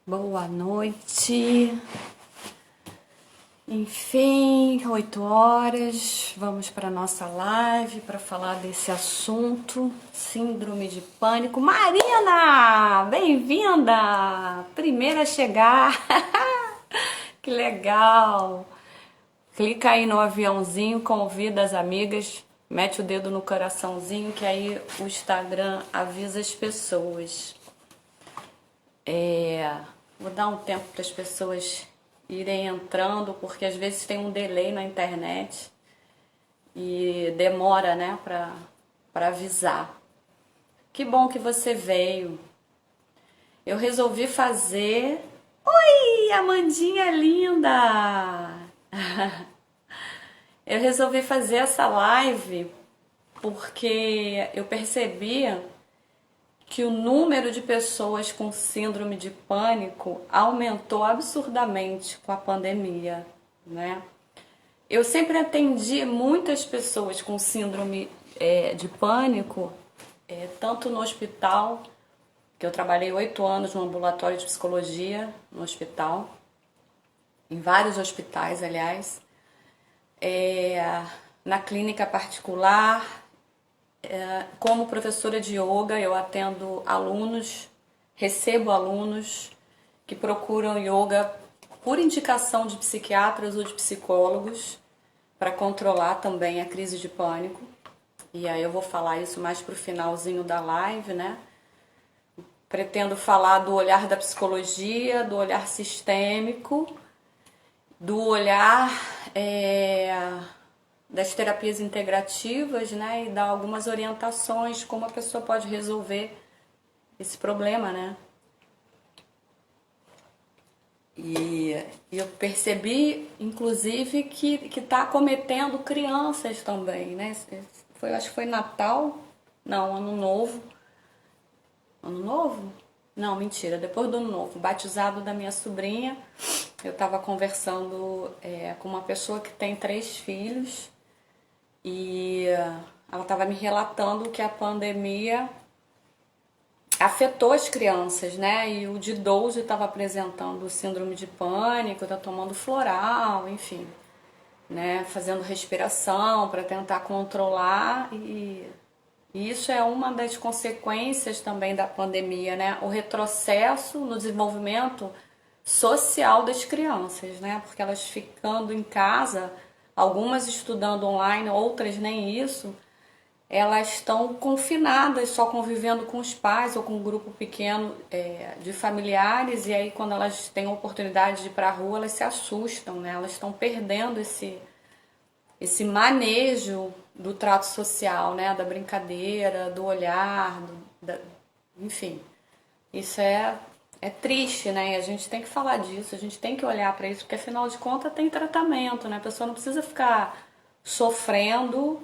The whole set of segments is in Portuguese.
Boa noite. Enfim, 8 horas, vamos para nossa live para falar desse assunto, síndrome de pânico. Marina, bem-vinda! Primeira a chegar. Que legal! Clica aí no aviãozinho, convida as amigas, mete o dedo no coraçãozinho que aí o Instagram avisa as pessoas. Vou dar um tempo para as pessoas irem entrando, porque às vezes tem um delay na internet e demora, né, para avisar. Que bom que você veio. Eu resolvi fazer... Oi, Amandinha linda! Eu resolvi fazer essa live porque eu percebi que o número de pessoas com síndrome de pânico aumentou absurdamente com a pandemia, né? Eu sempre atendi muitas pessoas com síndrome de pânico, tanto no hospital, que eu trabalhei 8 anos no ambulatório de psicologia no hospital, em vários hospitais, aliás, na clínica particular. Como professora de yoga, eu atendo alunos, recebo alunos que procuram yoga por indicação de psiquiatras ou de psicólogos para controlar também a crise de pânico. E aí eu vou falar isso mais pro finalzinho da live, né? Pretendo falar do olhar da psicologia, do olhar sistêmico, do olhar das terapias integrativas, né, e dar algumas orientações como a pessoa pode resolver esse problema, né. E eu percebi, inclusive, que está acometendo crianças também, né. Acho que foi Natal, não, Ano Novo. Ano Novo? Não, mentira, depois do Ano Novo, batizado da minha sobrinha, eu estava conversando com uma pessoa que tem 3 filhos, e ela estava me relatando que a pandemia afetou as crianças, né? E o de 12 estava apresentando síndrome de pânico, tá tomando floral, enfim, né? Fazendo respiração para tentar controlar, e isso é uma das consequências também da pandemia, né? O retrocesso no desenvolvimento social das crianças, né? Porque elas ficando em casa, algumas estudando online, outras nem isso, elas estão confinadas, só convivendo com os pais ou com um grupo pequeno de familiares, e aí quando elas têm a oportunidade de ir para a rua, elas se assustam, né? Elas estão perdendo esse manejo do trato social, né? Da brincadeira, do olhar, enfim. Isso é triste, né? E a gente tem que falar disso, a gente tem que olhar para isso, porque afinal de contas tem tratamento, né? A pessoa não precisa ficar sofrendo,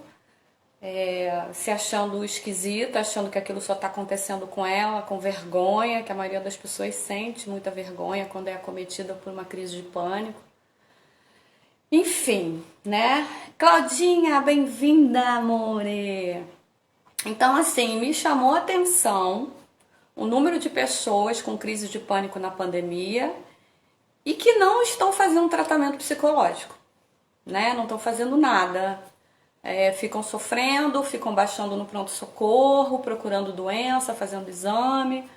se achando esquisita, achando que aquilo só está acontecendo com ela, com vergonha, que a maioria das pessoas sente muita vergonha quando é acometida por uma crise de pânico. Enfim, né? Claudinha, bem-vinda, amore! Então, assim, me chamou a atenção o número de pessoas com crise de pânico na pandemia e que não estão fazendo tratamento psicológico, né? Não estão fazendo nada. Ficam sofrendo, ficam baixando no pronto-socorro, procurando doença, fazendo exame.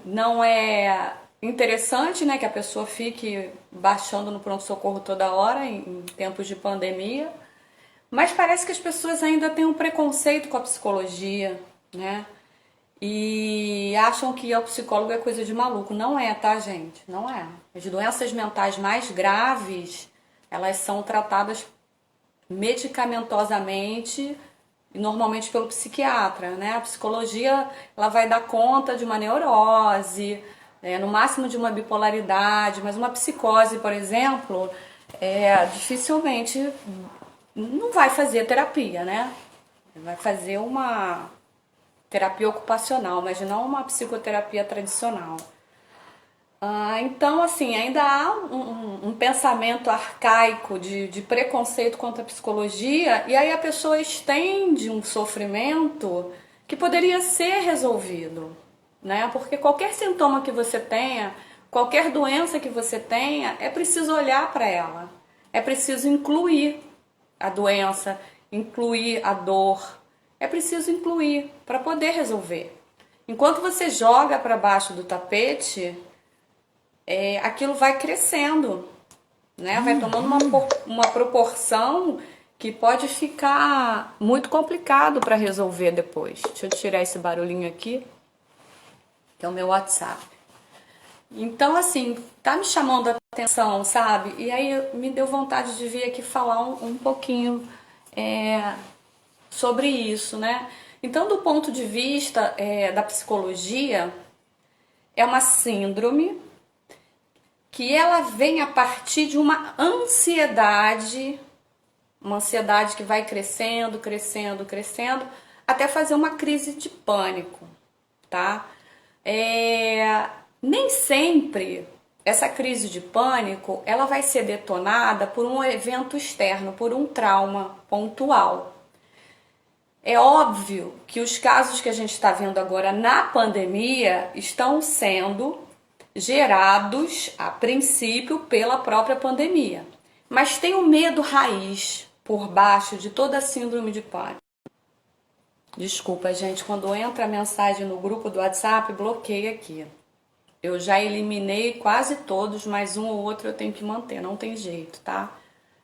Não é interessante, né, que a pessoa fique baixando no pronto-socorro toda hora em tempos de pandemia, mas parece que as pessoas ainda têm um preconceito com a psicologia, né? E acham que o psicólogo é coisa de maluco. Não é, tá, gente? Não é. As doenças mentais mais graves, elas são tratadas medicamentosamente e normalmente pelo psiquiatra, né? A psicologia, ela vai dar conta de uma neurose, no máximo de uma bipolaridade, mas uma psicose, por exemplo, dificilmente não vai fazer terapia, né? Vai fazer uma terapia ocupacional, mas não uma psicoterapia tradicional. Então, assim, ainda há um pensamento arcaico de preconceito contra a psicologia, e aí a pessoa estende um sofrimento que poderia ser resolvido, né? Porque qualquer sintoma que você tenha, qualquer doença que você tenha, é preciso olhar para ela. É preciso incluir a doença, incluir a dor. É preciso incluir para poder resolver. Enquanto você joga para baixo do tapete, aquilo vai crescendo, né? Vai tomando uma proporção que pode ficar muito complicado para resolver depois. Deixa eu tirar esse barulhinho aqui, que é o meu WhatsApp. Então, assim, tá me chamando a atenção, sabe? E aí me deu vontade de vir aqui falar um pouquinho sobre isso, né? Então, do ponto de vista da psicologia, é uma síndrome que ela vem a partir de uma ansiedade que vai crescendo, crescendo, crescendo, até fazer uma crise de pânico, tá? Nem sempre essa crise de pânico ela vai ser detonada por um evento externo, por um trauma pontual. É óbvio que os casos que a gente está vendo agora na pandemia estão sendo gerados, a princípio, pela própria pandemia. Mas tem um medo raiz por baixo de toda a síndrome de pânico. Desculpa, gente, quando entra a mensagem no grupo do WhatsApp, bloqueia aqui. Eu já eliminei quase todos, mas um ou outro eu tenho que manter, não tem jeito, tá?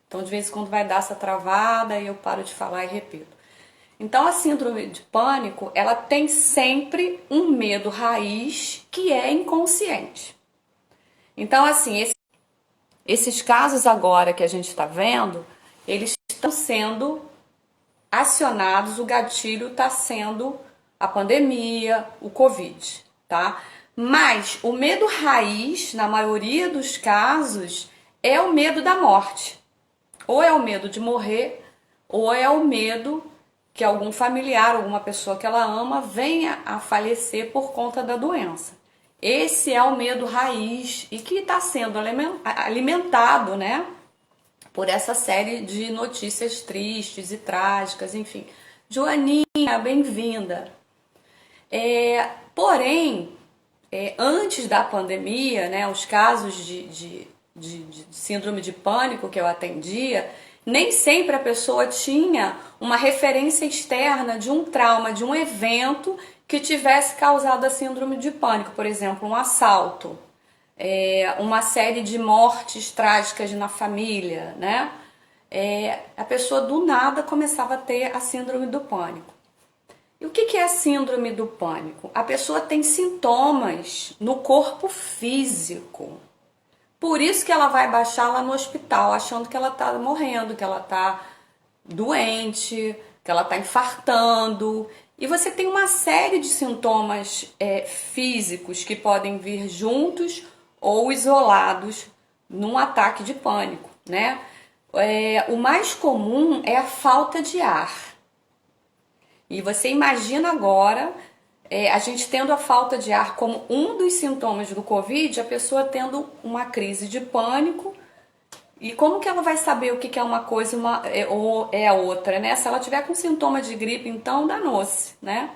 Então, de vez em quando vai dar essa travada e eu paro de falar e repito. Então, a síndrome de pânico, ela tem sempre um medo raiz que é inconsciente. Então, assim, esses casos agora que a gente está vendo, eles estão sendo acionados, o gatilho está sendo a pandemia, o Covid, tá? Mas o medo raiz, na maioria dos casos, é o medo da morte. Ou é o medo de morrer, ou é o medo que algum familiar, alguma pessoa que ela ama, venha a falecer por conta da doença. Esse é o medo raiz e que está sendo alimentado, né, por essa série de notícias tristes e trágicas, enfim. Joaninha, bem-vinda. Porém, antes da pandemia, né, os casos de síndrome de pânico que eu atendia, nem sempre a pessoa tinha uma referência externa de um trauma, de um evento que tivesse causado a síndrome de pânico, por exemplo, um assalto, uma série de mortes trágicas na família, né? A pessoa do nada começava a ter a síndrome do pânico. E o que é a síndrome do pânico? A pessoa tem sintomas no corpo físico. Por isso que ela vai baixar lá no hospital, achando que ela está morrendo, que ela está doente, que ela está infartando. E você tem uma série de sintomas físicos que podem vir juntos ou isolados num ataque de pânico, né? O mais comum é a falta de ar. E você imagina agora a gente tendo a falta de ar como um dos sintomas do Covid, a pessoa tendo uma crise de pânico. E como que ela vai saber o que é uma coisa ou é a outra, né? Se ela tiver com sintoma de gripe, então danou-se, né?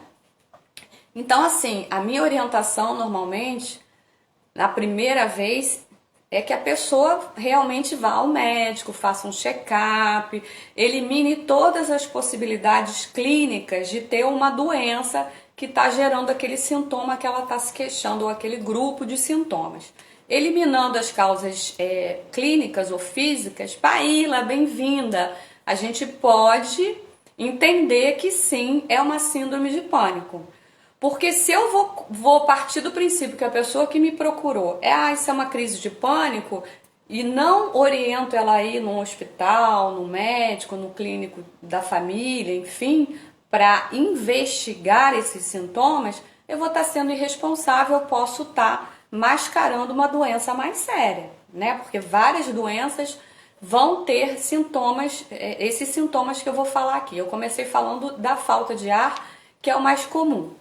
Então, assim, a minha orientação normalmente, na primeira vez, é que a pessoa realmente vá ao médico, faça um check-up, elimine todas as possibilidades clínicas de ter uma doença que está gerando aquele sintoma que ela está se queixando, ou aquele grupo de sintomas. Eliminando as causas clínicas ou físicas, Paíla, bem-vinda, a gente pode entender que sim, é uma síndrome de pânico. Porque se eu vou partir do princípio que a pessoa que me procurou isso é uma crise de pânico, e não oriento ela a ir num hospital, no médico, no clínico da família, enfim, para investigar esses sintomas, eu vou estar sendo irresponsável, eu posso estar mascarando uma doença mais séria, né? Porque várias doenças vão ter sintomas, esses sintomas que eu vou falar aqui. Eu comecei falando da falta de ar, que é o mais comum.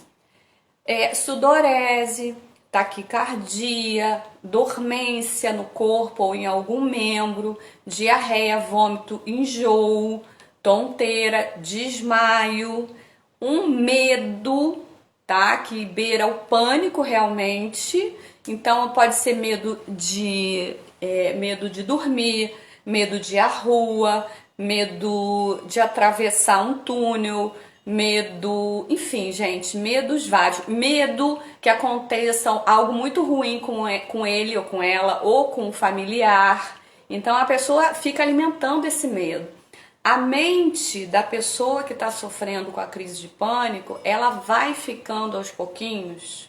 Sudorese, taquicardia, dormência no corpo ou em algum membro, diarreia, vômito, enjoo, tonteira, desmaio, um medo tá? Que beira o pânico realmente. Então pode ser medo de dormir, medo de ir à rua, medo de atravessar um túnel, medo, enfim, gente, medos vários. Medo que aconteça algo muito ruim com ele ou com ela ou com um familiar. Então a pessoa fica alimentando esse medo. A mente da pessoa que está sofrendo com a crise de pânico, ela vai ficando aos pouquinhos,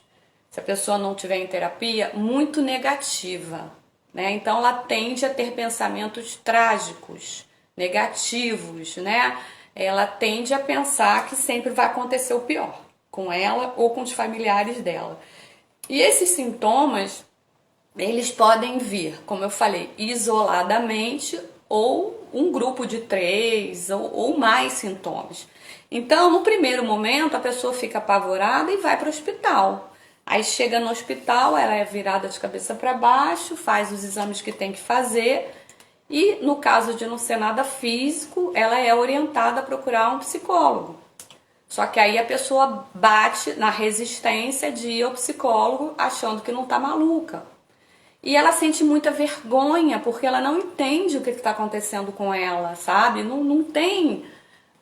se a pessoa não tiver em terapia, muito negativa, né? Então ela tende a ter pensamentos trágicos, negativos, né? Ela tende a pensar que sempre vai acontecer o pior com ela ou com os familiares dela. E esses sintomas, eles podem vir, como eu falei, isoladamente ou um grupo de 3 ou mais sintomas. Então, no primeiro momento, a pessoa fica apavorada e vai para o hospital. Aí chega no hospital, ela é virada de cabeça para baixo, faz os exames que tem que fazer e, no caso de não ser nada físico, ela é orientada a procurar um psicólogo. Só que aí a pessoa bate na resistência de ir ao psicólogo achando que não está maluca. E ela sente muita vergonha, porque ela não entende o que está acontecendo com ela, sabe? Não tem.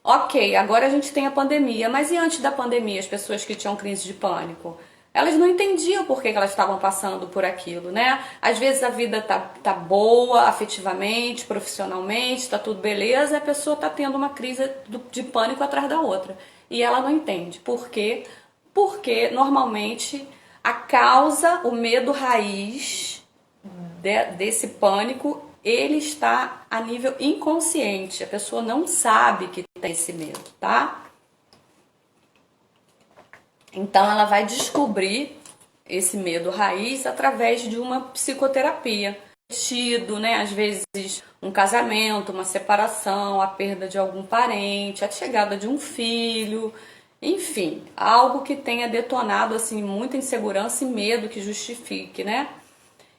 Ok, agora a gente tem a pandemia, mas e antes da pandemia, as pessoas que tinham crise de pânico? Elas não entendiam por que elas estavam passando por aquilo, né? Às vezes a vida tá boa, afetivamente, profissionalmente, tá tudo beleza, e a pessoa tá tendo uma crise de pânico atrás da outra. E ela não entende. Por quê? Porque normalmente a causa, o medo raiz desse pânico, ele está a nível inconsciente. A pessoa não sabe que tem esse medo, tá? Então ela vai descobrir esse medo raiz através de uma psicoterapia. Né? Às vezes um casamento, uma separação, a perda de algum parente, a chegada de um filho, enfim, algo que tenha detonado assim muita insegurança e medo que justifique, né?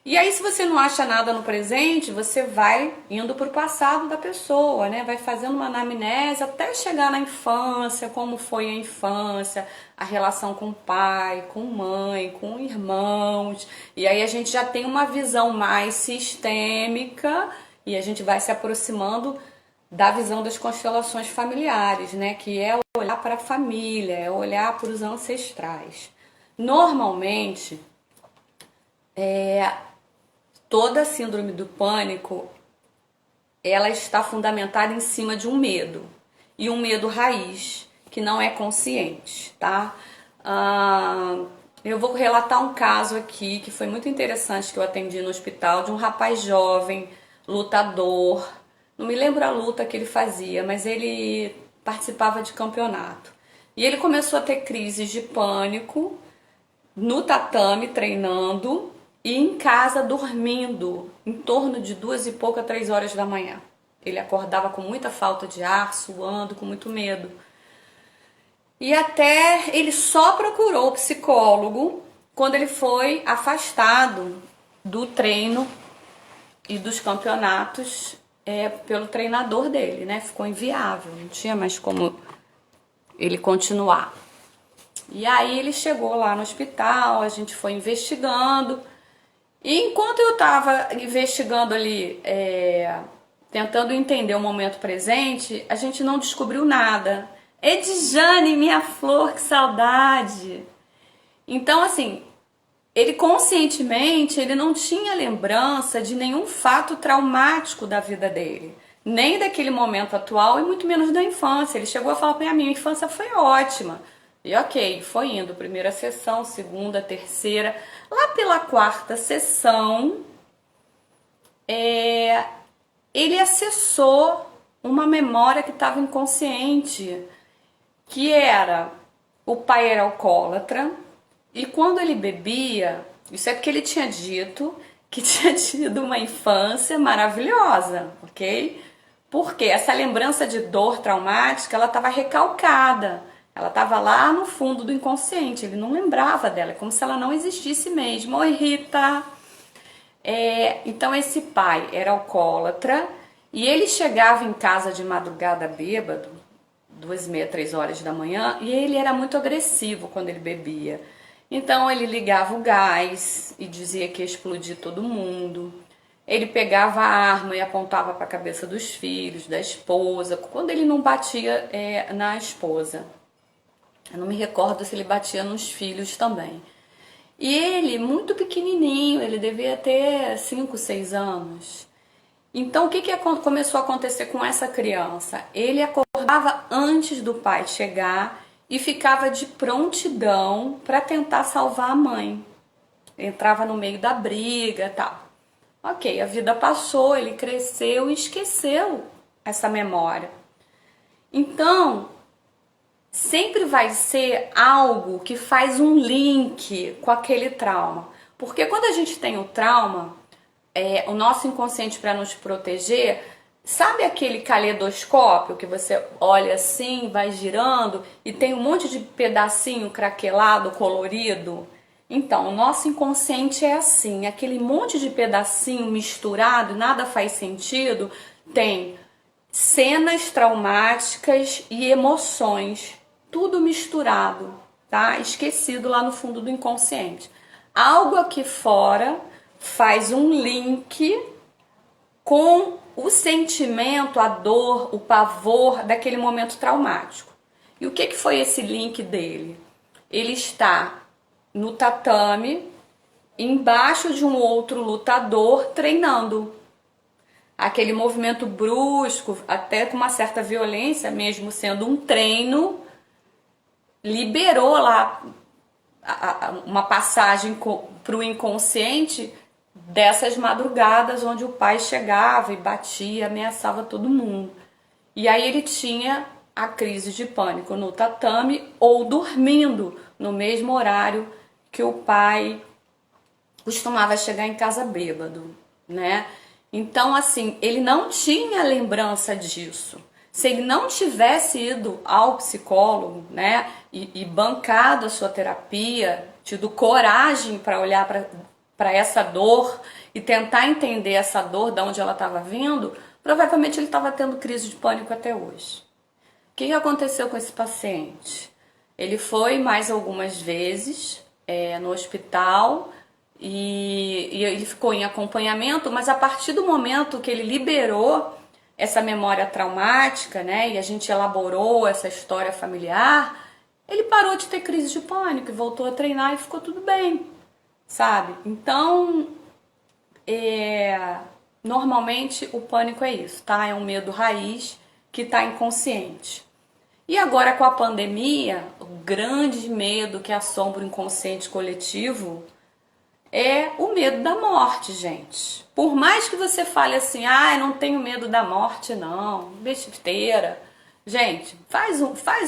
E aí, se você não acha nada no presente, você vai indo para o passado da pessoa, né? Vai fazendo uma anamnese até chegar na infância, como foi a infância, a relação com o pai, com mãe, com irmãos. E aí a gente já tem uma visão mais sistêmica e a gente vai se aproximando da visão das constelações familiares, né? Que é olhar para a família, é olhar para os ancestrais. Normalmente, toda a síndrome do pânico, ela está fundamentada em cima de um medo. E um medo raiz, que não é consciente, tá? Eu vou relatar um caso aqui, que foi muito interessante, que eu atendi no hospital, de um rapaz jovem, lutador. Não me lembro a luta que ele fazia, mas ele participava de campeonato. E ele começou a ter crises de pânico no tatame, treinando, e em casa dormindo, em torno de 2 e pouca, 3 horas da manhã. Ele acordava com muita falta de ar, suando, com muito medo. E até ele só procurou o psicólogo quando ele foi afastado do treino e dos campeonatos pelo treinador dele, né? Ficou inviável, não tinha mais como ele continuar. E aí ele chegou lá no hospital, a gente foi investigando. E enquanto eu estava investigando ali, tentando entender o momento presente, a gente não descobriu nada. Edjane, minha flor, que saudade! Então, assim, ele conscientemente, ele não tinha lembrança de nenhum fato traumático da vida dele. Nem daquele momento atual e muito menos da infância. Ele chegou a falar para mim, minha infância foi ótima. E ok, foi indo, primeira sessão, segunda, terceira. Lá pela quarta sessão, ele acessou uma memória que estava inconsciente, que era, o pai era alcoólatra, e quando ele bebia, isso é porque ele tinha dito que tinha tido uma infância maravilhosa, ok? Porque essa lembrança de dor traumática, ela estava recalcada. Ela estava lá no fundo do inconsciente, ele não lembrava dela, é como se ela não existisse mesmo. Oi, Rita! Então esse pai era alcoólatra e ele chegava em casa de madrugada bêbado, 2h30, 3h da manhã, e ele era muito agressivo quando ele bebia. Então ele ligava o gás e dizia que ia explodir todo mundo. Ele pegava a arma e apontava para a cabeça dos filhos, da esposa, quando ele não batia na esposa. Eu não me recordo se ele batia nos filhos também. E ele, muito pequenininho, ele devia ter 5, 6 anos. Então, o que começou a acontecer com essa criança? Ele acordava antes do pai chegar e ficava de prontidão para tentar salvar a mãe. Entrava no meio da briga e tal. Ok, a vida passou, ele cresceu e esqueceu essa memória. Então, sempre vai ser algo que faz um link com aquele trauma. Porque quando a gente tem o trauma, o nosso inconsciente, para nos proteger, sabe aquele caleidoscópio que você olha assim, vai girando e tem um monte de pedacinho craquelado, colorido? Então, o nosso inconsciente é assim, aquele monte de pedacinho misturado, nada faz sentido, tem cenas traumáticas e emoções, tudo misturado, tá? Esquecido lá no fundo do inconsciente. Algo aqui fora faz um link com o sentimento, a dor, o pavor daquele momento traumático. E o que foi esse link dele? Ele está no tatame, embaixo de um outro lutador, treinando. Aquele movimento brusco, até com uma certa violência, mesmo sendo um treino, liberou lá uma passagem para o inconsciente dessas madrugadas onde o pai chegava e batia, ameaçava todo mundo. E aí ele tinha a crise de pânico no tatame ou dormindo no mesmo horário que o pai costumava chegar em casa bêbado, né? Então, assim, ele não tinha lembrança disso. Se ele não tivesse ido ao psicólogo, né, e bancado a sua terapia, tido coragem para olhar para essa dor e tentar entender essa dor, de onde ela estava vindo, provavelmente ele estava tendo crise de pânico até hoje. O que aconteceu com esse paciente? Ele foi mais algumas vezes no hospital e ele ficou em acompanhamento, mas a partir do momento que ele liberou essa memória traumática, né, e a gente elaborou essa história familiar, ele parou de ter crise de pânico e voltou a treinar e ficou tudo bem, sabe? Então, normalmente o pânico é isso, tá? É um medo raiz que está inconsciente. E agora com a pandemia, o grande medo que assombra o inconsciente coletivo é o medo da morte, gente. Por mais que você fale assim, eu não tenho medo da morte não, besteira. Gente, faz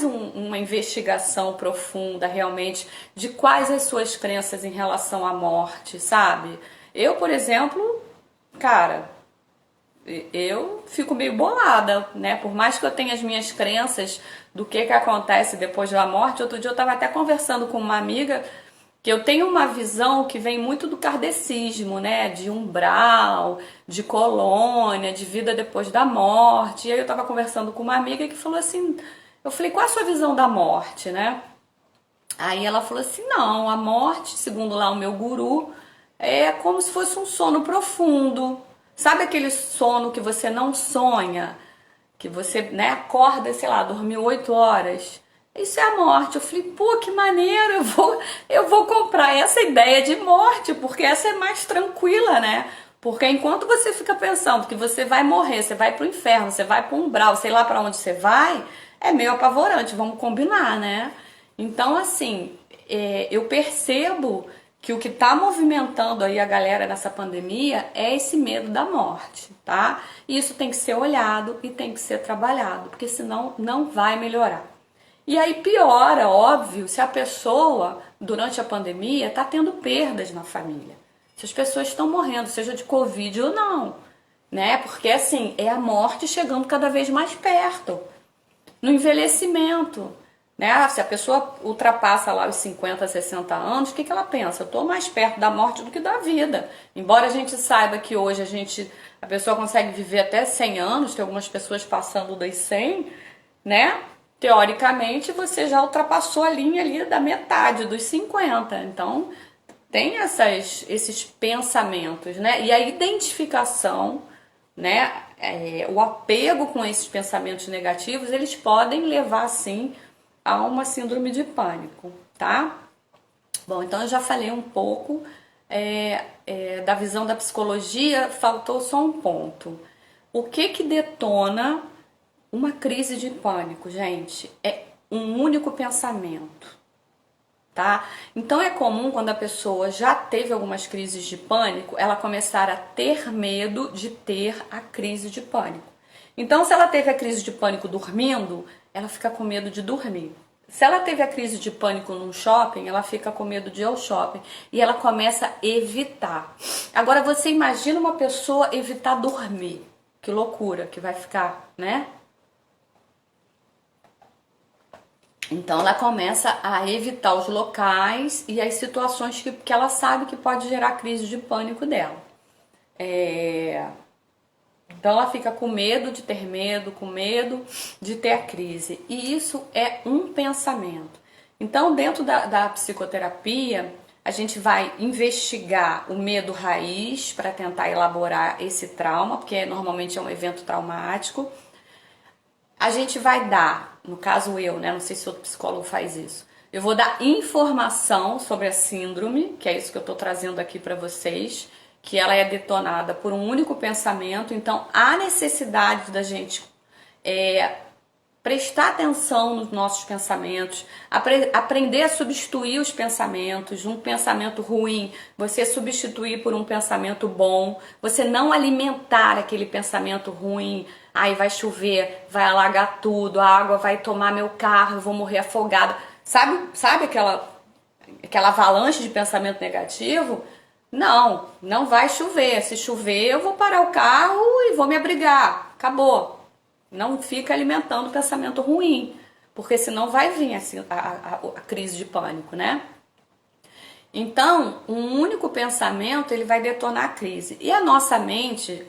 uma investigação profunda realmente de quais as suas crenças em relação à morte, sabe? Eu, por exemplo, cara, eu fico meio bolada, né? Por mais que eu tenha as minhas crenças do que acontece depois da morte. Outro dia eu estava até conversando com uma amiga que eu tenho uma visão que vem muito do kardecismo, né? De umbral, de colônia, de vida depois da morte. E aí eu estava conversando com uma amiga que falou assim, eu falei, qual a sua visão da morte, né? Aí ela falou assim, não, a morte, segundo lá o meu guru, é como se fosse um sono profundo. Sabe aquele sono que você não sonha? Que você, né, acorda, sei lá, dormiu 8 horas. Isso é a morte. Eu falei, pô, que maneiro, eu vou comprar essa ideia de morte, porque essa é mais tranquila, né? Porque enquanto você fica pensando que você vai morrer, você vai pro inferno, você vai pro umbral, sei lá para onde você vai, é meio apavorante, vamos combinar, né? Então, assim, eu percebo que o que está movimentando aí a galera nessa pandemia é esse medo da morte, tá? E isso tem que ser olhado e tem que ser trabalhado, porque senão não vai melhorar. E aí piora, óbvio, se a pessoa, durante a pandemia, está tendo perdas na família. Se as pessoas estão morrendo, seja de Covid ou não, né? Porque, assim, é a morte chegando cada vez mais perto. No envelhecimento, né? Se a pessoa ultrapassa lá os 50, 60 anos, o que ela pensa? Eu estou mais perto da morte do que da vida. Embora a gente saiba que hoje a pessoa consegue viver até 100 anos, tem algumas pessoas passando dos 100, né? teoricamente você já ultrapassou a linha ali da metade dos 50. Então, tem esses pensamentos, né? E a identificação, né? O apego com esses pensamentos negativos, eles podem levar, sim, a uma síndrome de pânico, tá? Bom, então eu já falei um pouco da visão da psicologia, faltou só um ponto. O que detona uma crise de pânico, gente? É um único pensamento, tá? Então é comum quando a pessoa já teve algumas crises de pânico, ela começar a ter medo de ter a crise de pânico. Então, se ela teve a crise de pânico dormindo, ela fica com medo de dormir. Se ela teve a crise de pânico num shopping, ela fica com medo de ir ao shopping e ela começa a evitar. Agora você imagina uma pessoa evitar dormir. Que loucura que vai ficar, né? Então ela começa a evitar os locais e as situações que ela sabe que pode gerar crise de pânico dela. Então ela fica com medo de ter medo, com medo de ter a crise. E isso é um pensamento. Então, dentro da psicoterapia, a gente vai investigar o medo raiz para tentar elaborar esse trauma, porque normalmente é um evento traumático. A gente vai dar, no caso eu, né? Não sei se outro psicólogo faz isso. Eu vou dar informação sobre a síndrome, que é isso que eu estou trazendo aqui para vocês, que ela é detonada por um único pensamento. Então, há necessidade da gente prestar atenção nos nossos pensamentos, aprender a substituir os pensamentos. Um pensamento ruim, você substituir por um pensamento bom, você não alimentar aquele pensamento ruim. Aí vai chover, vai alagar tudo, a água vai tomar meu carro, eu vou morrer afogada. Sabe aquela avalanche de pensamento negativo? Não vai chover. Se chover, eu vou parar o carro e vou me abrigar. Acabou. Não fica alimentando pensamento ruim, porque senão vai vir assim, a crise de pânico, né? Então, um único pensamento, ele vai detonar a crise. E a nossa mente,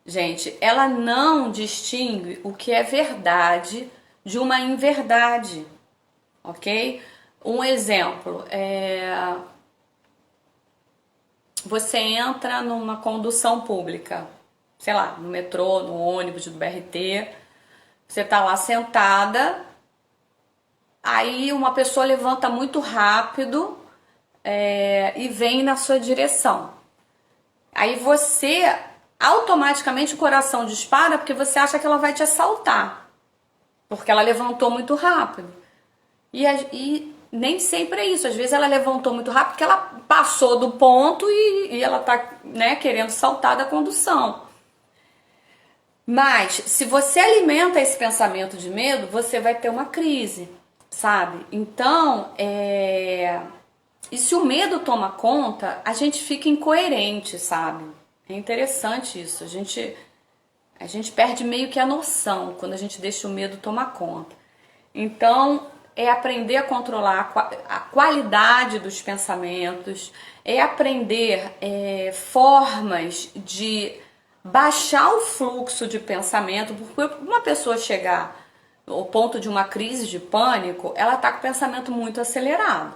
gente, ela não distingue o que é verdade de uma inverdade, ok? Um exemplo, você entra numa condução pública, sei lá, no metrô, no ônibus, do BRT, você tá lá sentada, aí uma pessoa levanta muito rápido e vem na sua direção. Aí você, automaticamente o coração dispara porque você acha que ela vai te assaltar, porque ela levantou muito rápido. E nem sempre é isso, às vezes ela levantou muito rápido porque ela passou do ponto e ela tá, né, querendo saltar da condução. Mas se você alimenta esse pensamento de medo, você vai ter uma crise, sabe? Então, e se o medo toma conta, a gente fica incoerente, sabe? É interessante isso. A gente perde meio que a noção quando a gente deixa o medo tomar conta. Então, é aprender a controlar a qualidade dos pensamentos, é aprender formas de baixar o fluxo de pensamento, porque uma pessoa chegar ao ponto de uma crise de pânico, ela tá com o pensamento muito acelerado.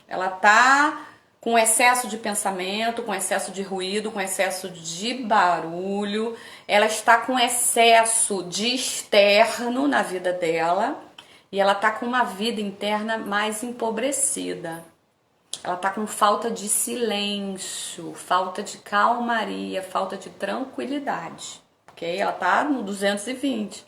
Ela tá com excesso de pensamento, com excesso de ruído, com excesso de barulho, ela está com excesso de externo na vida dela e ela tá com uma vida interna mais empobrecida. Ela tá com falta de silêncio, falta de calmaria, falta de tranquilidade, ok? Ela tá no 220.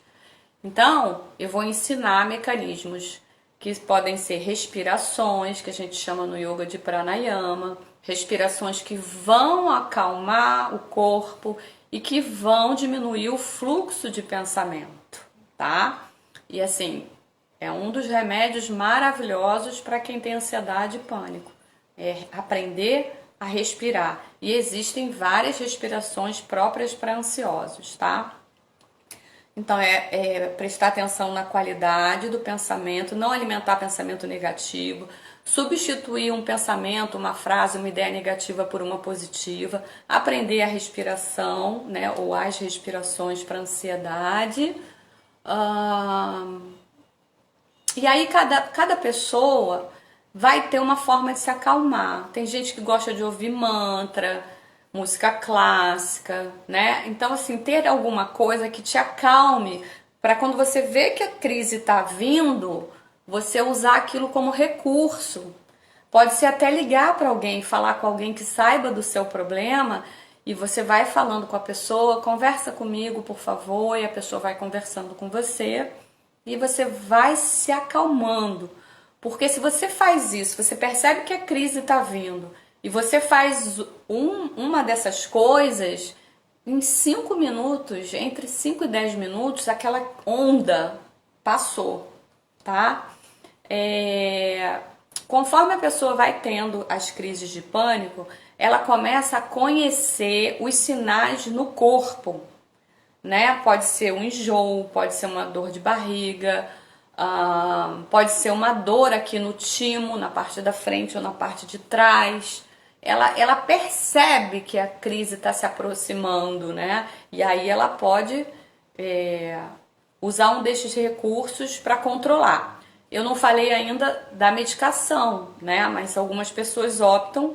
Então, eu vou ensinar mecanismos que podem ser respirações, que a gente chama no yoga de pranayama, respirações que vão acalmar o corpo e que vão diminuir o fluxo de pensamento, tá? E assim, é um dos remédios maravilhosos para quem tem ansiedade e pânico. É aprender a respirar. E existem várias respirações próprias para ansiosos, tá? Então, prestar atenção na qualidade do pensamento, não alimentar pensamento negativo, substituir um pensamento, uma frase, uma ideia negativa por uma positiva, aprender a respiração, né, ou as respirações para ansiedade. E aí cada pessoa vai ter uma forma de se acalmar. Tem gente que gosta de ouvir mantra, música clássica, né? Então, assim, ter alguma coisa que te acalme para quando você vê que a crise está vindo, você usar aquilo como recurso. Pode ser até ligar para alguém, falar com alguém que saiba do seu problema e você vai falando com a pessoa, conversa comigo, por favor, e a pessoa vai conversando com você e você vai se acalmando. Porque se você faz isso, você percebe que a crise está vindo e você faz uma dessas coisas, em 5 minutos, entre 5 e 10 minutos, aquela onda passou, tá? Conforme a pessoa vai tendo as crises de pânico, ela começa a conhecer os sinais no corpo, né? Pode ser um enjoo, pode ser uma dor de barriga, pode ser uma dor aqui no timo, na parte da frente ou na parte de trás. Ela percebe que a crise está se aproximando, né? E aí ela pode usar um desses recursos para controlar. Eu não falei ainda da medicação, né? Mas algumas pessoas optam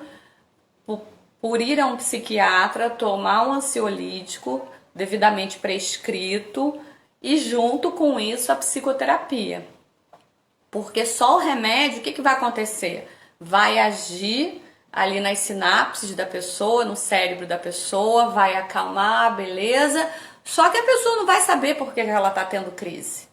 por ir a um psiquiatra, tomar um ansiolítico devidamente prescrito e junto com isso a psicoterapia. Porque só o remédio, o que vai acontecer? Vai agir ali nas sinapses da pessoa, no cérebro da pessoa, vai acalmar, beleza? Só que a pessoa não vai saber por que ela está tendo crise.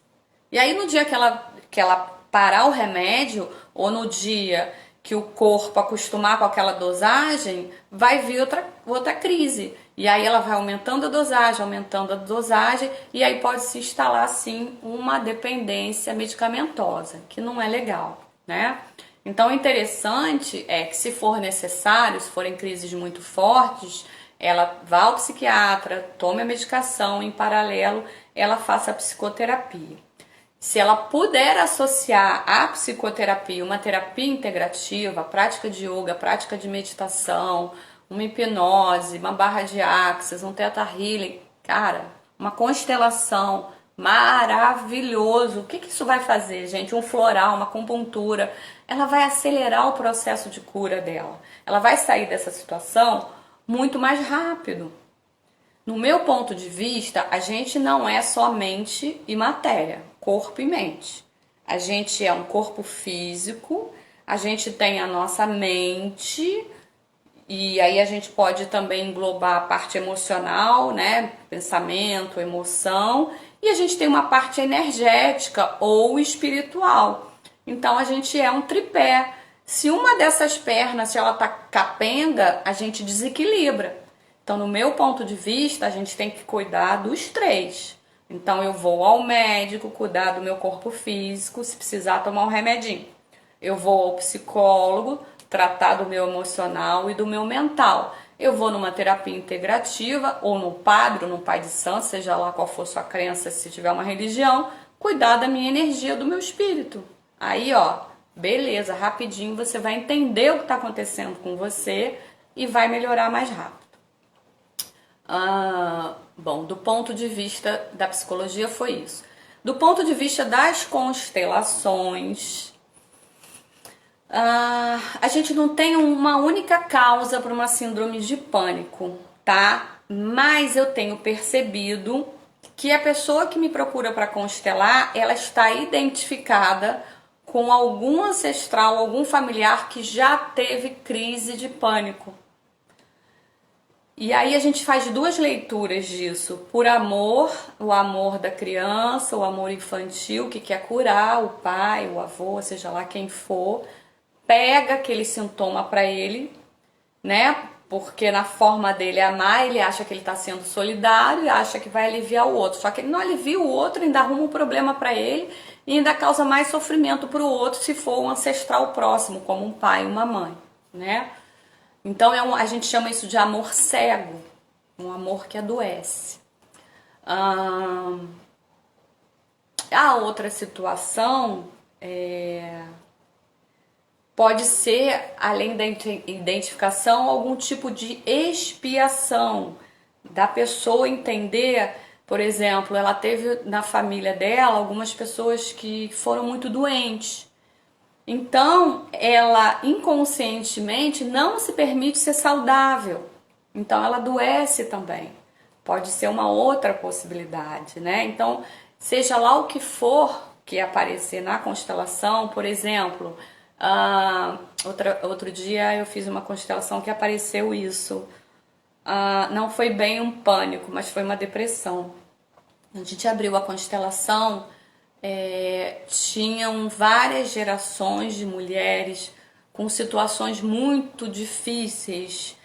E aí no dia que ela parar o remédio, ou no dia que o corpo acostumar com aquela dosagem, vai vir outra crise. E aí ela vai aumentando a dosagem, e aí pode se instalar, sim, uma dependência medicamentosa, que não é legal, né? Então, o interessante é que, se for necessário, se forem crises muito fortes, ela vá ao psiquiatra, tome a medicação, em paralelo, ela faça a psicoterapia. Se ela puder associar à psicoterapia uma terapia integrativa, prática de yoga, prática de meditação, uma hipnose, uma barra de axis, um theta healing, cara, uma constelação, maravilhoso. O que isso vai fazer, gente? Um floral, uma acupuntura, ela vai acelerar o processo de cura dela. Ela vai sair dessa situação muito mais rápido. No meu ponto de vista, a gente não é só mente e matéria, corpo e mente. A gente é um corpo físico, a gente tem a nossa mente, e aí a gente pode também englobar a parte emocional, né? Pensamento, emoção, e a gente tem uma parte energética ou espiritual. Então a gente é um tripé. Se uma dessas pernas, se ela tá capenga, a gente desequilibra. Então, no meu ponto de vista, a gente tem que cuidar dos três. Então, eu vou ao médico, cuidar do meu corpo físico, se precisar tomar um remedinho. Eu vou ao psicólogo, tratar do meu emocional e do meu mental. Eu vou numa terapia integrativa, ou no padre, ou no pai de santo, seja lá qual for sua crença, se tiver uma religião, cuidar da minha energia, do meu espírito. Aí, ó, beleza, rapidinho você vai entender o que está acontecendo com você e vai melhorar mais rápido. Bom, do ponto de vista da psicologia foi isso. Do ponto de vista das constelações, a gente não tem uma única causa para uma síndrome de pânico, tá? Mas eu tenho percebido que a pessoa que me procura para constelar, ela está identificada com algum ancestral, algum familiar que já teve crise de pânico. E aí a gente faz duas leituras disso, por amor, o amor da criança, o amor infantil que quer curar, o pai, o avô, seja lá quem for, pega aquele sintoma para ele, né? Porque na forma dele amar, ele acha que ele está sendo solidário e acha que vai aliviar o outro. Só que ele não alivia o outro, ainda arruma um problema para ele e ainda causa mais sofrimento para o outro se for um ancestral próximo, como um pai e uma mãe, né? Então a gente chama isso de amor cego, um amor que adoece. A outra situação pode ser, além da identificação, algum tipo de expiação, da pessoa entender Por exemplo, ela teve na família dela algumas pessoas que foram muito doentes. Então, ela inconscientemente não se permite ser saudável. Então, ela adoece também. Pode ser uma outra possibilidade, né? Então, seja lá o que for que aparecer na constelação, por exemplo, outro dia eu fiz uma constelação que apareceu isso. Não foi bem um pânico, mas foi uma depressão. A gente abriu a constelação, tinham várias gerações de mulheres com situações muito difíceis,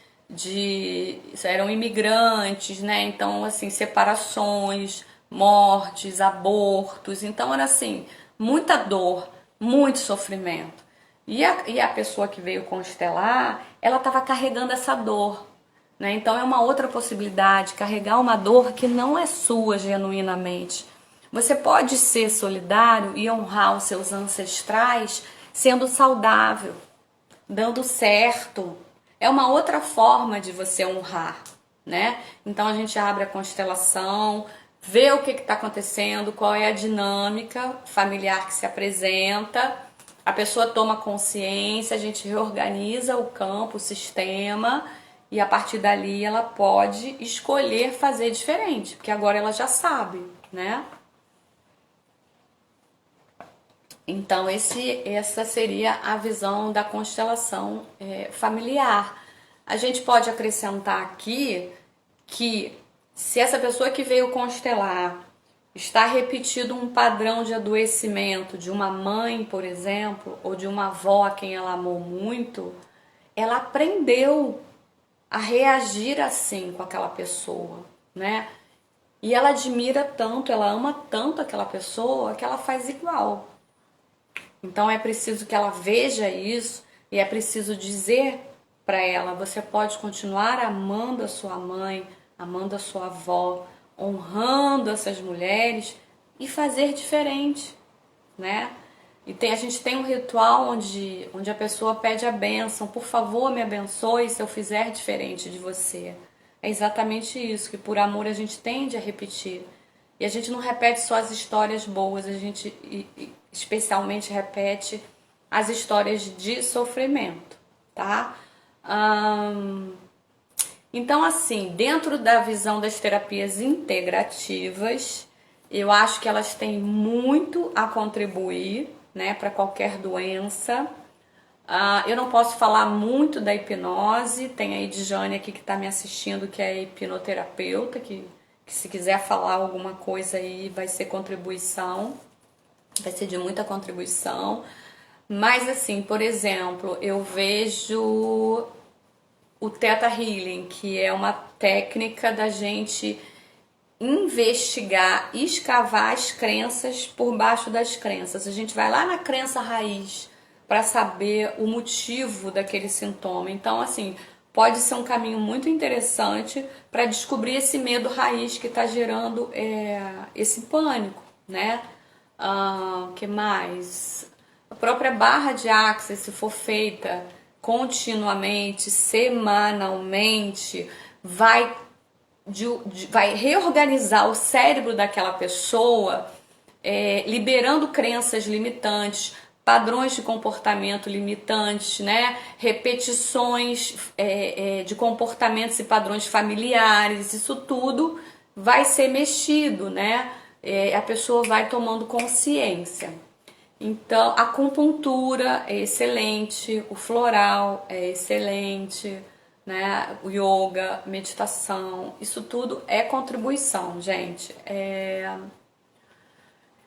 eram imigrantes, né? Então, assim, separações, mortes, abortos. Então, era assim, muita dor, muito sofrimento. E a pessoa que veio constelar, ela estava carregando essa dor, né? Então, é uma outra possibilidade, carregar uma dor que não é sua genuinamente. Você pode ser solidário e honrar os seus ancestrais sendo saudável, dando certo. É uma outra forma de você honrar, né? Então a gente abre a constelação, vê o que está acontecendo, qual é a dinâmica familiar que se apresenta, a pessoa toma consciência, a gente reorganiza o campo, o sistema, e a partir dali ela pode escolher fazer diferente, porque agora ela já sabe, né? Então, essa seria a visão da constelação familiar. A gente pode acrescentar aqui que se essa pessoa que veio constelar está repetindo um padrão de adoecimento de uma mãe, por exemplo, ou de uma avó a quem ela amou muito, ela aprendeu a reagir assim com aquela pessoa, né? E ela admira tanto, ela ama tanto aquela pessoa que ela faz igual. Então é preciso que ela veja isso e é preciso dizer para ela: você pode continuar amando a sua mãe, amando a sua avó, honrando essas mulheres e fazer diferente, né? E a gente tem um ritual onde a pessoa pede a bênção: por favor, me abençoe se eu fizer diferente de você. É exatamente isso, que por amor a gente tende a repetir. E a gente não repete só as histórias boas, a gente especialmente repete as histórias de sofrimento, tá? Então, assim, dentro da visão das terapias integrativas, eu acho que elas têm muito a contribuir, né, para qualquer doença. Eu não posso falar muito da hipnose, tem a Edjane aqui que está me assistindo, que é hipnoterapeuta, que se quiser falar alguma coisa aí vai ser contribuição, vai ser de muita contribuição. Mas assim, por exemplo, eu vejo o Theta Healing, que é uma técnica da gente investigar, escavar as crenças por baixo das crenças. A gente vai lá na crença raiz para saber o motivo daquele sintoma. Então, assim, pode ser um caminho muito interessante para descobrir esse medo raiz que está gerando esse pânico, né? Que mais? A própria barra de Access, se for feita continuamente, semanalmente, vai reorganizar o cérebro daquela pessoa, liberando crenças limitantes, padrões de comportamento limitantes, né? Repetições de comportamentos e padrões familiares, isso tudo vai ser mexido, né? A pessoa vai tomando consciência. Então, a acupuntura é excelente, o floral é excelente, né? O yoga, meditação, isso tudo é contribuição, gente.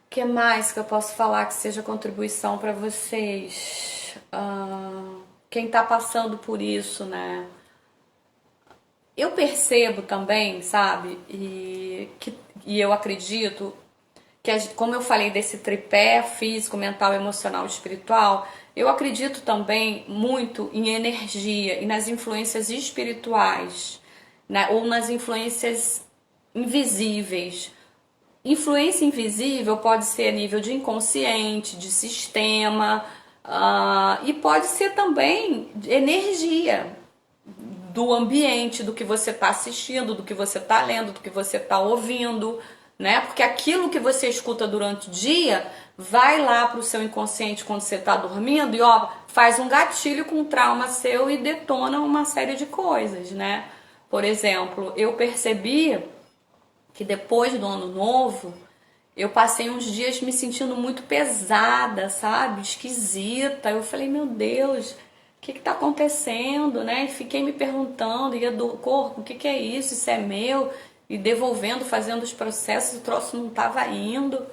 O que mais que eu posso falar que seja contribuição para vocês? Quem está passando por isso, né? Eu percebo também, sabe? E eu acredito que, como eu falei desse tripé físico, mental, emocional e espiritual, eu acredito também muito em energia e nas influências espirituais, né? Ou nas influências invisíveis. Influência invisível pode ser a nível de inconsciente, de sistema, e pode ser também de energia, do ambiente, do que você está assistindo, do que você está lendo, do que você está ouvindo, né? Porque aquilo que você escuta durante o dia vai lá para o seu inconsciente quando você está dormindo e ó, faz um gatilho com um trauma seu e detona uma série de coisas, né? Por exemplo, eu percebi que depois do ano novo eu passei uns dias me sentindo muito pesada, sabe? Esquisita. Eu falei, meu Deus, o que está acontecendo, né? E fiquei me perguntando, ia do corpo, o que é isso? Isso é meu? E devolvendo, fazendo os processos, o troço não estava indo.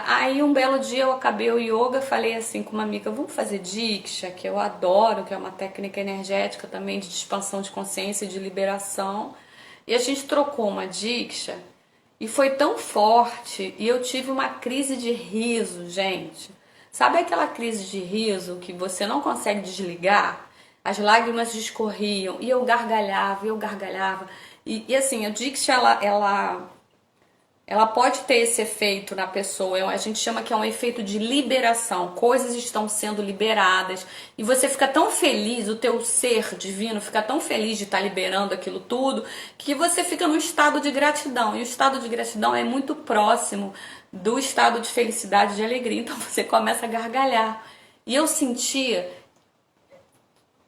Aí um belo dia eu acabei o yoga, falei assim com uma amiga, vamos fazer Diksha, que eu adoro, que é uma técnica energética também de expansão de consciência e de liberação. E a gente trocou uma Diksha e foi tão forte e eu tive uma crise de riso, gente. Sabe aquela crise de riso que você não consegue desligar? As lágrimas escorriam e eu gargalhava, E assim, a Diksha, ela pode ter esse efeito na pessoa, a gente chama que é um efeito de liberação, coisas estão sendo liberadas e você fica tão feliz, o teu ser divino fica tão feliz de estar liberando aquilo tudo, que você fica no estado de gratidão, e o estado de gratidão é muito próximo do estado de felicidade, de alegria, então você começa a gargalhar. E eu sentia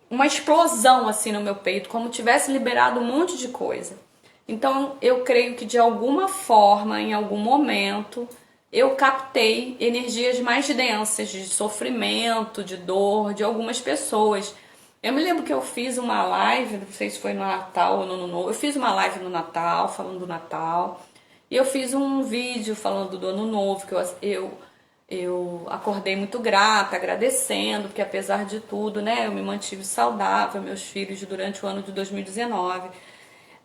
uma explosão assim no meu peito, como tivesse liberado um monte de coisa. Então eu creio que de alguma forma, em algum momento, eu captei energias mais densas de sofrimento, de dor, de algumas pessoas. Eu me lembro que eu fiz uma live, não sei se foi no Natal ou no Ano Novo, eu fiz uma live no Natal, falando do Natal, e eu fiz um vídeo falando do Ano Novo, que eu acordei muito grata, agradecendo, porque apesar de tudo, né, eu me mantive saudável, meus filhos, durante o ano de 2019.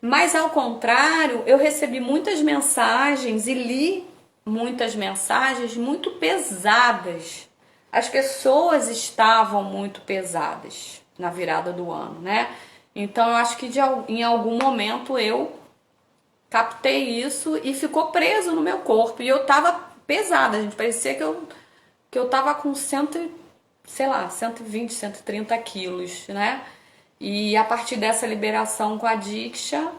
Mas ao contrário, eu recebi muitas mensagens e li muitas mensagens muito pesadas. As pessoas estavam muito pesadas na virada do ano, né? Então eu acho que em algum momento eu captei isso e ficou preso no meu corpo. E eu tava pesada, gente. Parecia que eu tava com 120, 130 quilos, né? E a partir dessa liberação com a Diksha,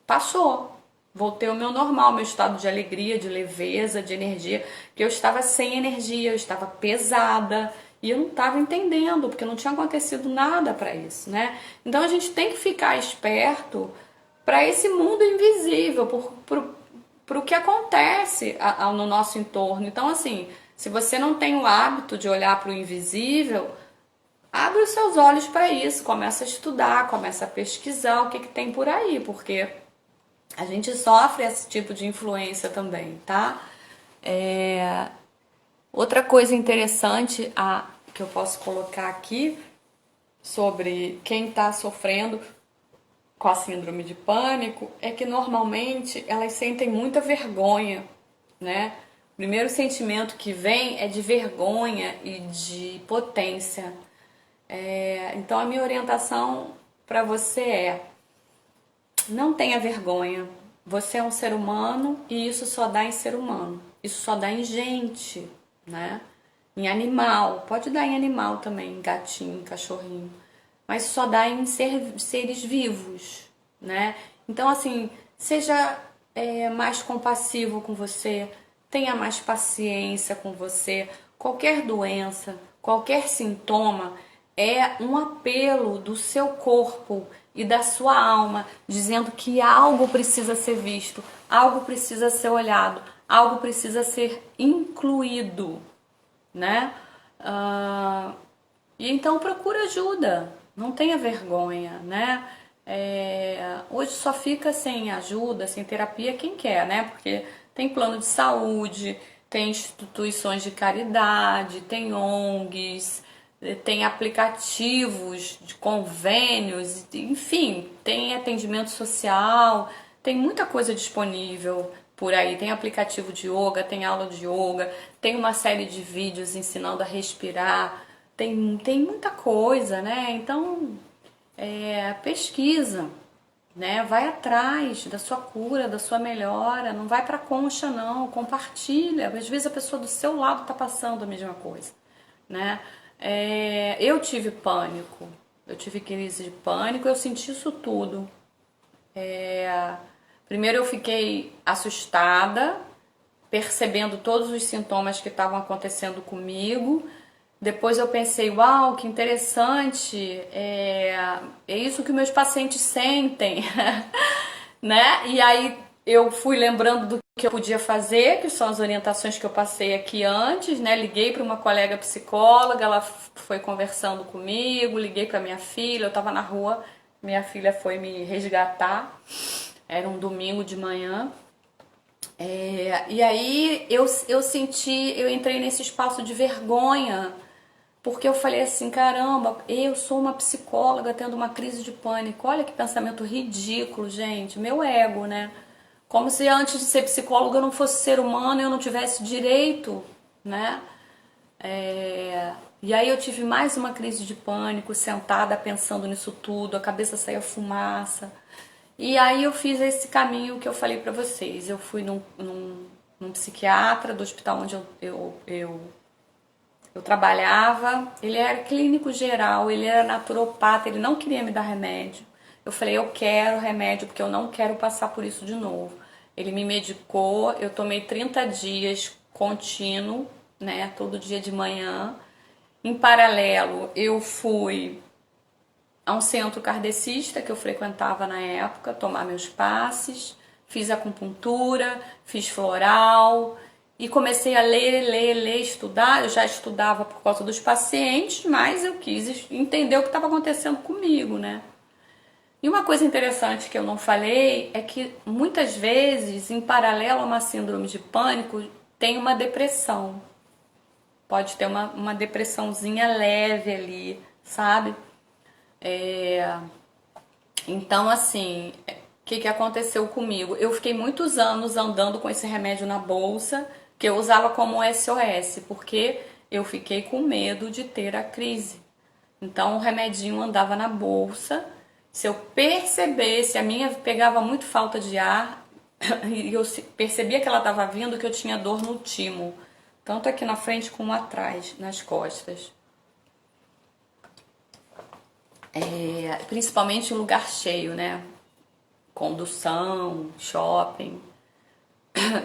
passou. Voltei ao meu normal, meu estado de alegria, de leveza, de energia. Que eu estava sem energia, eu estava pesada. E eu não estava entendendo, porque não tinha acontecido nada para isso, né? Então a gente tem que ficar esperto para esse mundo invisível, para o que acontece no nosso entorno. Então, assim, se você não tem o hábito de olhar para o invisível, abre os seus olhos para isso, começa a estudar, começa a pesquisar o que tem por aí, porque a gente sofre esse tipo de influência também, tá? Outra coisa interessante que eu posso colocar aqui sobre quem está sofrendo com a síndrome de pânico é que normalmente elas sentem muita vergonha, né? O primeiro sentimento que vem é de vergonha e de potência. Então a minha orientação para você não tenha vergonha. Você é um ser humano e isso só dá em ser humano. Isso só dá em gente, né? Em animal. Pode dar em animal também, em gatinho, em cachorrinho. Mas só dá em seres vivos, né? Então, assim, seja mais compassivo com você, tenha mais paciência com você. Qualquer doença, qualquer sintoma é um apelo do seu corpo e da sua alma, dizendo que algo precisa ser visto, algo precisa ser olhado, algo precisa ser incluído, né? E então procura ajuda, não tenha vergonha, né? Hoje só fica sem ajuda, sem terapia quem quer, né? Porque tem plano de saúde, tem instituições de caridade, tem ONGs, tem aplicativos de convênios, enfim, tem atendimento social, tem muita coisa disponível por aí. Tem aplicativo de yoga, tem aula de yoga, tem uma série de vídeos ensinando a respirar, tem muita coisa, né? Então, pesquisa, né? Vai atrás da sua cura, da sua melhora, não vai pra concha não, compartilha. Às vezes a pessoa do seu lado tá passando a mesma coisa, né? Eu tive pânico, eu tive crise de pânico, eu senti isso tudo. Primeiro eu fiquei assustada, percebendo todos os sintomas que estavam acontecendo comigo. Depois eu pensei, uau, que interessante, é isso que meus pacientes sentem, né? E aí eu fui lembrando do que eu podia fazer, que são as orientações que eu passei aqui antes, né? Liguei para uma colega psicóloga, ela foi conversando comigo, liguei para minha filha, eu estava na rua, minha filha foi me resgatar, era um domingo de manhã. E aí eu senti, eu entrei nesse espaço de vergonha, porque eu falei assim, caramba, eu sou uma psicóloga tendo uma crise de pânico. Olha que pensamento ridículo, gente. Meu ego, né? Como se antes de ser psicóloga eu não fosse ser humano e eu não tivesse direito, né? E aí eu tive mais uma crise de pânico, sentada pensando nisso tudo, a cabeça saía fumaça. E aí eu fiz esse caminho que eu falei pra vocês. Eu fui num psiquiatra do hospital onde eu trabalhava, ele era clínico geral, ele era naturopata, ele não queria me dar remédio. Eu falei, eu quero remédio porque eu não quero passar por isso de novo. Ele me medicou, eu tomei 30 dias contínuo, né, todo dia de manhã. Em paralelo, eu fui a um centro kardecista que eu frequentava na época, tomar meus passes, fiz acupuntura, fiz floral e comecei a ler, estudar. Eu já estudava por causa dos pacientes, mas eu quis entender o que estava acontecendo comigo, né? E uma coisa interessante que eu não falei é que muitas vezes, em paralelo a uma síndrome de pânico, tem uma depressão. Pode ter uma depressãozinha leve ali, sabe? Então, assim, o que aconteceu comigo? Eu fiquei muitos anos andando com esse remédio na bolsa, que eu usava como SOS, porque eu fiquei com medo de ter a crise. Então, o remedinho andava na bolsa. Se eu percebesse, a minha pegava muito falta de ar, e eu percebia que ela estava vindo, que eu tinha dor no timo, tanto aqui na frente como atrás, nas costas. Principalmente em lugar cheio, né? Condução, shopping,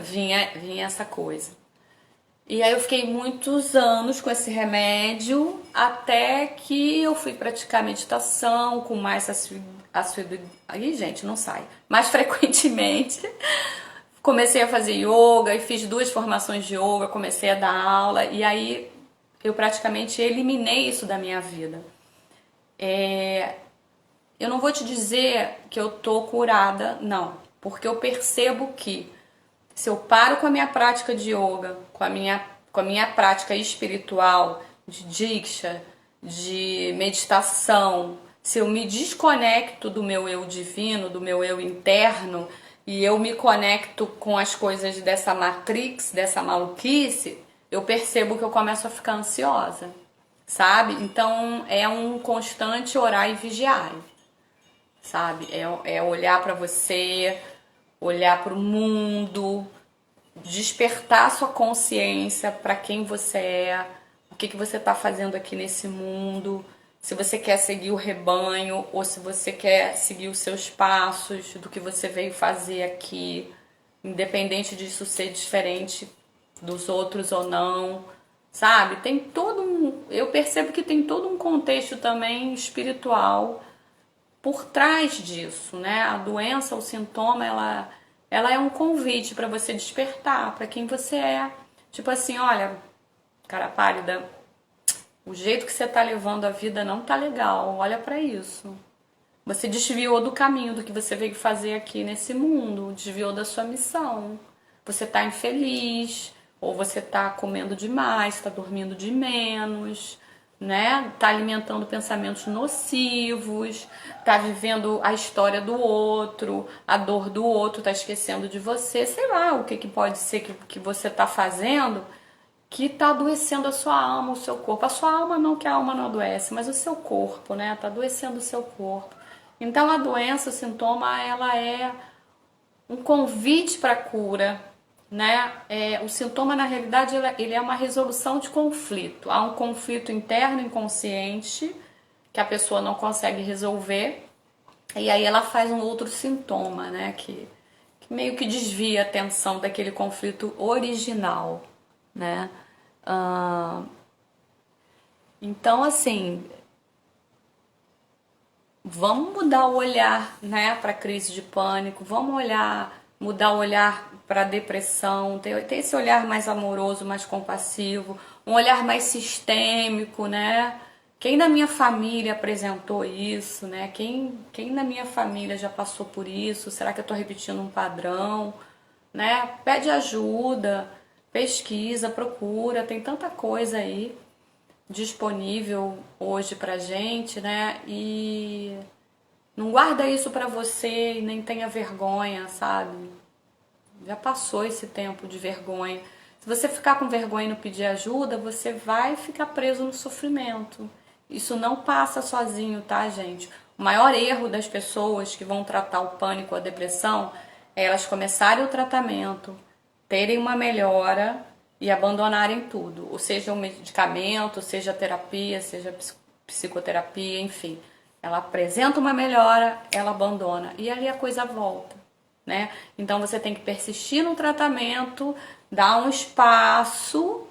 vinha essa coisa. E aí eu fiquei muitos anos com esse remédio, até que eu fui praticar meditação com mais aí, gente, não sai. Mais frequentemente. Comecei a fazer yoga e fiz 2 formações de yoga, comecei a dar aula e aí eu praticamente eliminei isso da minha vida. Eu não vou te dizer que eu tô curada, não, porque eu percebo que se eu paro com a minha prática de yoga, com a minha prática espiritual, de diksha, de meditação, se eu me desconecto do meu eu divino, do meu eu interno, e eu me conecto com as coisas dessa matrix, dessa maluquice, eu percebo que eu começo a ficar ansiosa, sabe? Então é um constante orar e vigiar, sabe? É olhar pra você, olhar pro mundo, despertar sua consciência para quem você é, o que você está fazendo aqui nesse mundo, se você quer seguir o rebanho ou se você quer seguir os seus passos, do que você veio fazer aqui, independente disso ser diferente dos outros ou não, sabe? Tem todo eu percebo que tem todo um contexto também espiritual por trás disso, né? A doença, o sintoma, ela é um convite para você despertar para quem você é. Tipo assim, olha, cara pálida, o jeito que você tá levando a vida não tá legal. Olha para isso. Você desviou do caminho do que você veio fazer aqui nesse mundo, desviou da sua missão. Você tá infeliz, ou você tá comendo demais, tá dormindo de menos, né? Tá alimentando pensamentos nocivos, tá vivendo a história do outro, a dor do outro, tá esquecendo de você, sei lá o que pode ser que você tá fazendo que tá adoecendo a sua alma, o seu corpo. A sua alma não, que a alma não adoece, mas o seu corpo, né? Tá adoecendo o seu corpo. Então a doença, o sintoma, ela é um convite para cura, né? O sintoma, na realidade, ele é uma resolução de conflito. Há um conflito interno inconsciente que a pessoa não consegue resolver, e aí ela faz um outro sintoma, né? Que meio que desvia a atenção daquele conflito original, né? Então, assim, vamos mudar o olhar, né, para a crise de pânico, vamos mudar o olhar para a depressão, ter esse olhar mais amoroso, mais compassivo, um olhar mais sistêmico, né? Quem da minha família apresentou isso, né? Quem da minha família já passou por isso? Será que eu estou repetindo um padrão, né? Pede ajuda, pesquisa, procura, tem tanta coisa aí disponível hoje pra gente, né? E não guarda isso pra você e nem tenha vergonha, sabe? Já passou esse tempo de vergonha. Se você ficar com vergonha e não pedir ajuda, você vai ficar preso no sofrimento. Isso não passa sozinho, tá, gente? O maior erro das pessoas que vão tratar o pânico ou a depressão é elas começarem o tratamento, terem uma melhora e abandonarem tudo, ou seja, o medicamento, seja a terapia, seja a psicoterapia, enfim. Ela apresenta uma melhora, ela abandona e ali a coisa volta, né? Então você tem que persistir no tratamento, dar um espaço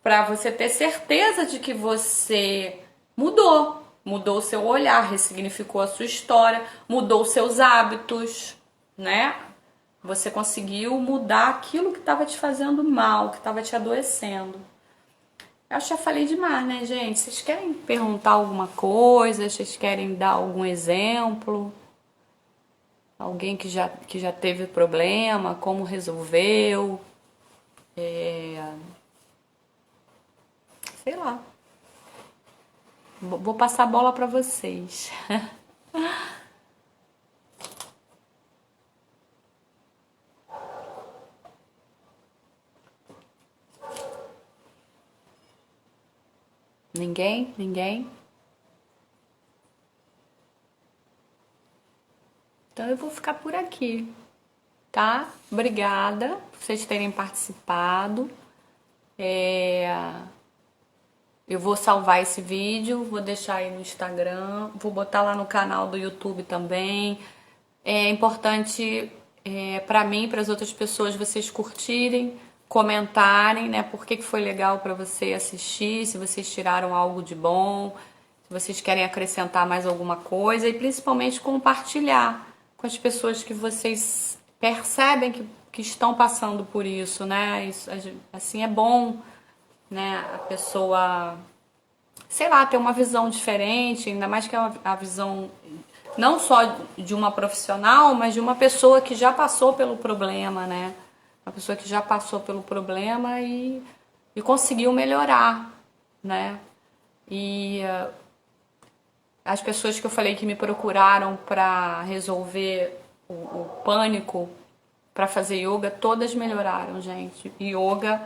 para você ter certeza de que você mudou o seu olhar, ressignificou a sua história, mudou os seus hábitos, né? Você conseguiu mudar aquilo que estava te fazendo mal, que estava te adoecendo. Eu acho que já falei demais, né, gente? Vocês querem perguntar alguma coisa? Vocês querem dar algum exemplo? Alguém que já teve problema, como resolveu? Sei lá. Vou passar a bola para vocês. Ninguém? Ninguém? Então eu vou ficar por aqui, tá? Obrigada por vocês terem participado. Eu vou salvar esse vídeo, vou deixar aí no Instagram, vou botar lá no canal do YouTube também. É importante para mim, para as outras pessoas, vocês curtirem, comentarem, né? Por que foi legal para você assistir, se vocês tiraram algo de bom, se vocês querem acrescentar mais alguma coisa e principalmente compartilhar com as pessoas que vocês percebem que estão passando por isso, né? Isso, assim é bom, né? A pessoa, sei lá, ter uma visão diferente, ainda mais que é a visão não só de uma profissional, mas de uma pessoa que já passou pelo problema, né? Uma pessoa que já passou pelo problema e conseguiu melhorar, né? E as pessoas que eu falei que me procuraram para resolver o pânico, para fazer yoga, todas melhoraram, gente. Yoga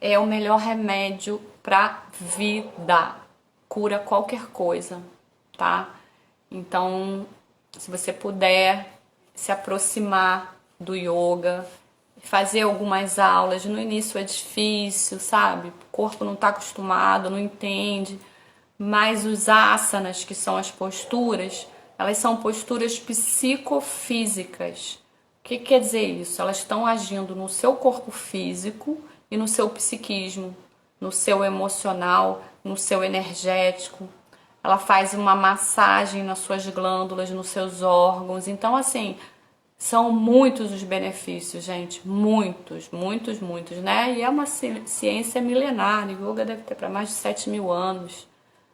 é o melhor remédio para vida, cura qualquer coisa, tá? Então, se você puder se aproximar do yoga, fazer algumas aulas, no início é difícil, sabe? O corpo não está acostumado, não entende, mas os asanas, que são as posturas, elas são posturas psicofísicas. O que quer dizer isso? Elas estão agindo no seu corpo físico e no seu psiquismo, no seu emocional, no seu energético. Ela faz uma massagem nas suas glândulas, nos seus órgãos. Então, assim, são muitos os benefícios, gente. Muitos, muitos, muitos, né? E é uma ciência milenar. O yoga deve ter para mais de 7.000 anos,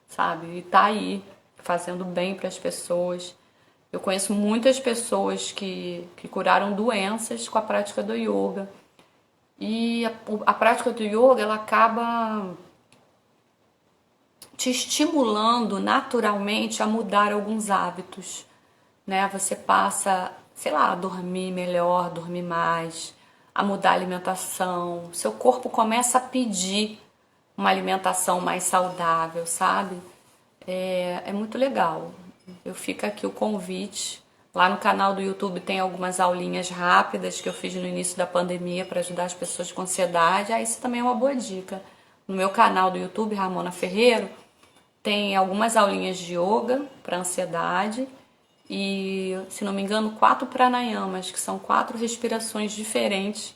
sabe? E tá aí, fazendo bem para as pessoas. Eu conheço muitas pessoas que curaram doenças com a prática do yoga. E a prática do yoga, ela acaba te estimulando naturalmente a mudar alguns hábitos, né? Você passa, sei lá, a dormir melhor, dormir mais, a mudar a alimentação. Seu corpo começa a pedir uma alimentação mais saudável, sabe? É muito legal. Eu fico aqui o convite Lá no canal do YouTube tem algumas aulinhas rápidas que eu fiz no início da pandemia para ajudar as pessoas com ansiedade. Isso também é uma boa dica. No meu canal do YouTube, Ramona Ferreiro, tem algumas aulinhas de yoga para ansiedade e, se não me engano, 4 pranayamas, que são 4 respirações diferentes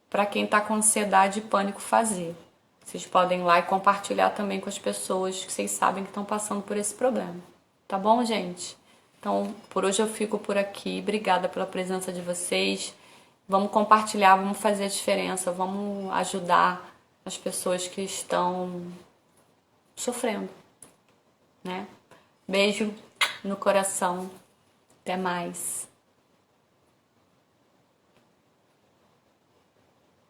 para quem está com ansiedade e pânico fazer. Vocês podem ir lá e compartilhar também com as pessoas que vocês sabem que estão passando por esse problema. Tá bom, gente? Então, por hoje eu fico por aqui. Obrigada pela presença de vocês. Vamos compartilhar, vamos fazer a diferença, vamos ajudar as pessoas que estão sofrendo, né? Beijo no coração. Até mais.